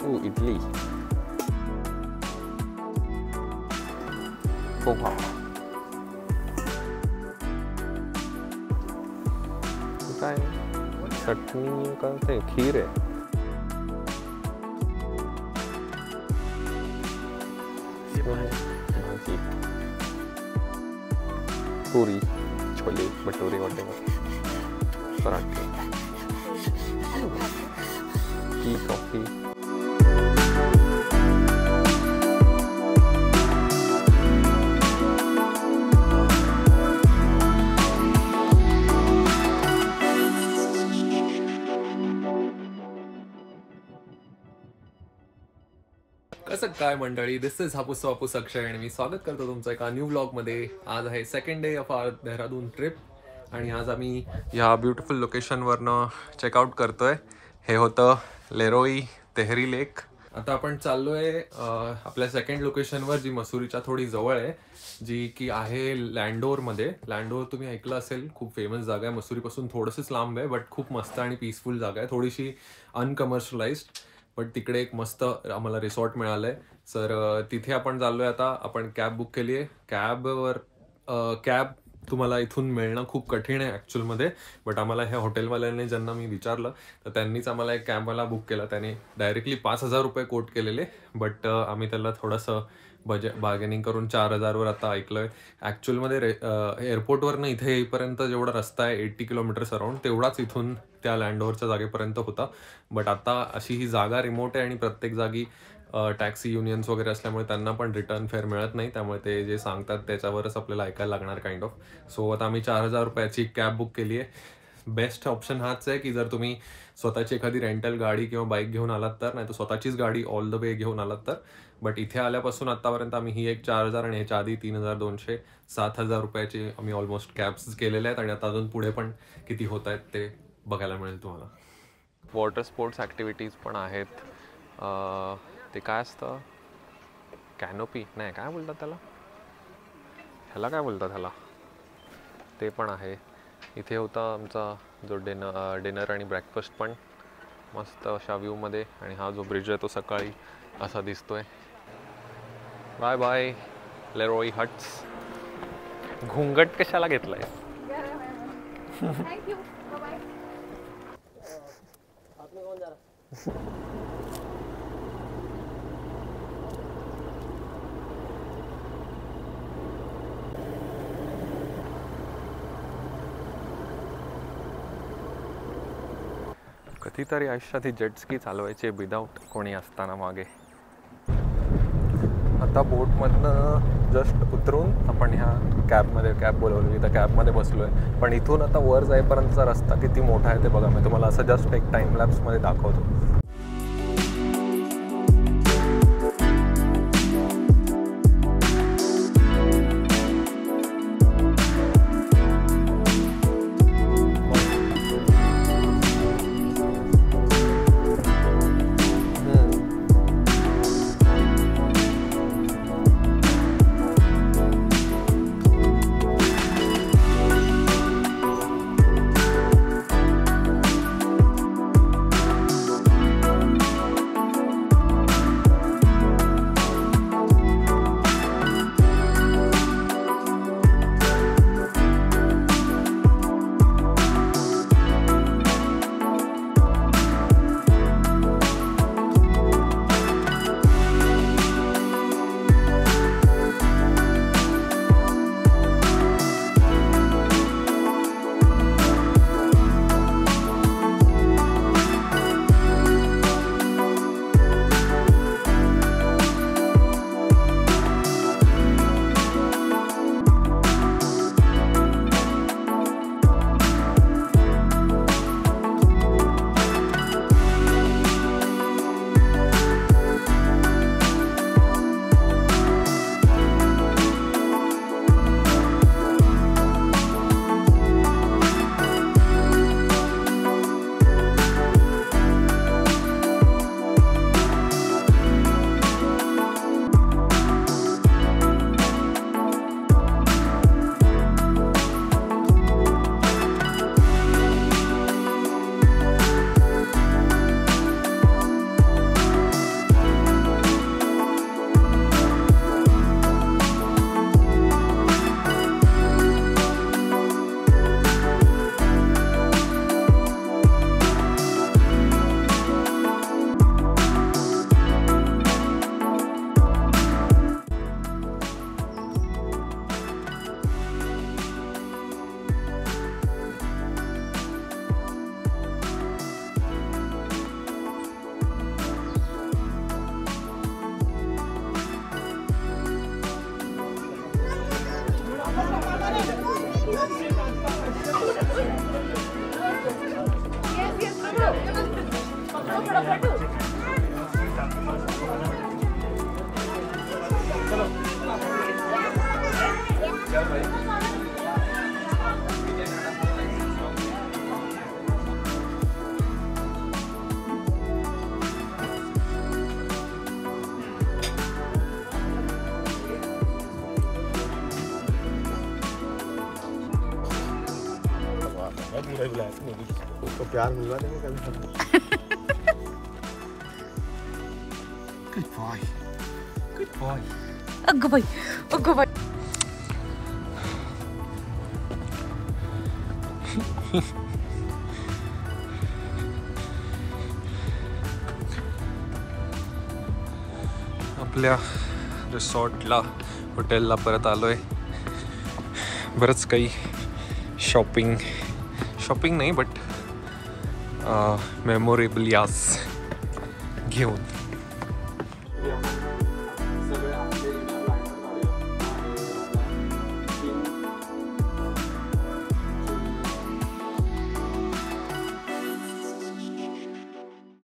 इडली पोहा काय चटणी का ते खीर आहे भाजी पुरी छोले भटुरे वगैरे पराठे टी कॉफी कसं काय मंडळी, दिस इज हापूस वापूस अक्षय आणि मी स्वागत करतो तुमचं एका न्यू व्लॉगमध्ये. आज आहे second day of our Dehradun trip आणि आज आम्ही ह्या ब्युटिफुल लोकेशनवरनं चेकआउट करतोय. हे होतं लेरोई तेहरी लेक. आता आपण चाललोय आपल्या सेकंड लोकेशनवर, जी मसुरीच्या थोडी जवळ आहे, जी की आहे लँडोरमध्ये. लँडोर तुम्ही ऐकलं असेल, खूप फेमस जागा आहे. मसुरीपासून थोडंसंच लांब आहे, बट खूप मस्त आणि पीसफुल जागा आहे. थोडीशी अनकमर्शलाइज्ड, पण तिकडे एक मस्त आम्हाला रिसॉर्ट मिळालंय. सर तिथे आपण चाललोय. आता आपण कॅब बुक केली आहे. कॅब तुम्हाला इथून मिळणं खूप कठीण आहे ॲक्च्युअलमध्ये, बट आम्हाला ह्या हॉटेलवाल्यांनी, ज्यांना मी विचारलं, तर त्यांनीच आम्हाला एक कॅबवाला बुक केला. त्याने डायरेक्टली 5,000 रुपये कोट केलेले, बट आम्ही त्याला थोडंसं बार्गेनिंग करून 4,000वर आता ऐकलोय. ॲक्च्युअलमध्ये एअरपोर्टवरनं इथे येईपर्यंत जेवढा रस्ता आहे 80 किलोमीटर्स अराउंड, तेवढाच इथून त्या लँडोरच्या जागेपर्यंत होता. बट आता अशी ही जागा रिमोट आहे आणि प्रत्येक जागी टॅक्सी युनियन्स वगैरे असल्यामुळे त्यांना पण रिटर्न फेअर मिळत नाही. त्यामुळे ते जे सांगतात त्याच्यावरच आपल्याला ऐकायला लागणार काइंड ऑफ. सो आता आम्ही 4,000 रुपयाची कॅब बुक केली आहे. बेस्ट ऑप्शन हाच आहे की जर तुम्ही स्वतःची एखादी रेंटल गाडी किंवा बाईक घेऊन आलात तर, नाही तर स्वतःचीच गाडी ऑल द वे घेऊन आलात तर. बट इथे आल्यापासून आतापर्यंत आम्ही ही एक 4,000 आणि ह्याच्या आधी 3,200 7,000 रुपयाची आम्ही ऑलमोस्ट कॅब्स केलेल्या आहेत. आणि आता अजून पुढे पण किती होत आहेत ते बघायला मिळेल तुम्हाला. वॉटर स्पोर्ट्स ॲक्टिव्हिटीज पण आहेत. ते काय असतं, कॅनोपी नाही, काय बोलतात त्याला, काय बोलतात ह्याला, ते पण आहे. इथे होता आमचा जो डिनर आणि ब्रेकफास्ट पण मस्त अशा व्ह्यूमध्ये. आणि हा जो ब्रिज आहे तो सकाळी असा दिसतोय. बाय बाय लेरोई हट्स. घुंगट कशाला घेतलाय? कधीतरी आयुष्यात ही जेटस्की चालवायची विदाऊट कोणी असताना मागे. आता बोटमधनं जस्ट उतरून आपण ह्या कॅब बोलवली, तर कॅबमध्ये बसलो आहे. पण इथून आता वर जाईपर्यंतचा रस्ता किती मोठा आहे ते बघा. मी तुम्हाला असं जस्ट एक टाईम लॅप्समध्ये दाखवतो. उसको प्यार मिलवा देंगे कभी। Good boy. Good boy. अग्गो भाई, अग्गो भाई। आपल्या रिसॉर्टला हॉटेलला परत आलोय. बरंच काही शॉपिंग नाही बट मेमोरेबल यास घेऊन